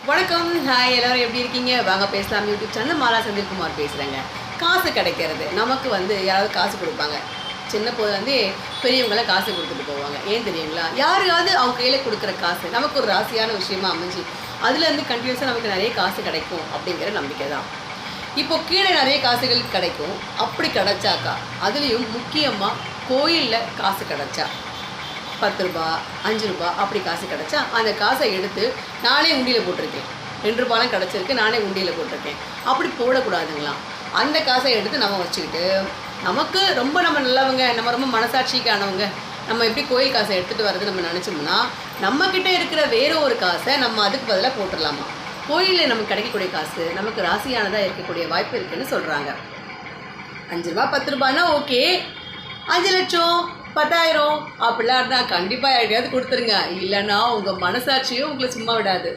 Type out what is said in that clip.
வணக்கம், ஹாய், எல்லோரும் எப்படி இருக்கீங்க? வாங்க பேசலாம். யூடியூப் சேனல் மாலா செந்தில்குமார் பேசுகிறேங்க. காசு கிடைக்கிறது நமக்கு யாராவது காசு கொடுப்பாங்க. சின்ன போதுலேருந்தே பெரியவங்களாம் காசு கொடுத்துட்டு போவாங்க. ஏன் தெரியுங்களா? யாரையாவது அவங்க கையில் கொடுக்குற காசு நமக்கு ஒரு ராசியான விஷயமா அமைஞ்சு அதுலேருந்து கண்டினியூஸாக நமக்கு நிறைய காசு கிடைக்கும் அப்படிங்கிற நம்பிக்கை தான். இப்போ கீழே நிறைய காசுகள் கிடைக்கும். அப்படி கிடைச்சாக்கா அதுலேயும் முக்கியமாக கோயிலில் காசு கிடைச்சா 10 ரூபா 5 ரூபா அப்படி காசு கிடச்சா அந்த காசை எடுத்து நானே உண்டியில் போட்டிருக்கேன். 2 ரூபாலாம் கிடச்சிருக்கு, நானே உண்டியில் போட்டிருக்கேன். அப்படி போடக்கூடாதுங்களாம். அந்த காசை எடுத்து நம்ம வச்சுக்கிட்டு நமக்கு நம்ம நல்லவங்க, நம்ம ரொம்ப மனசாட்சிக்கானவங்க, நம்ம எப்படி கோயில் காசை எடுத்துகிட்டு வர்றது நம்ம நினச்சோம்னா நம்மக்கிட்ட இருக்கிற வேற ஒரு காசை நம்ம அதுக்கு பதிலாக போட்டுடலாமா. கோயிலில் நமக்கு கிடைக்கக்கூடிய காசு நமக்கு ராசியானதாக இருக்கக்கூடிய வாய்ப்பு இருக்குதுன்னு சொல்கிறாங்க. 5 ரூபா 10 ரூபான்னா ஓகே, 5 லட்சம் 10,000 அப்படிலாம் இருந்தால் கண்டிப்பாக யாரையாவது கொடுத்துருங்க. இல்லைன்னா உங்கள் மனசாட்சியும் உங்களை சும்மா விடாது.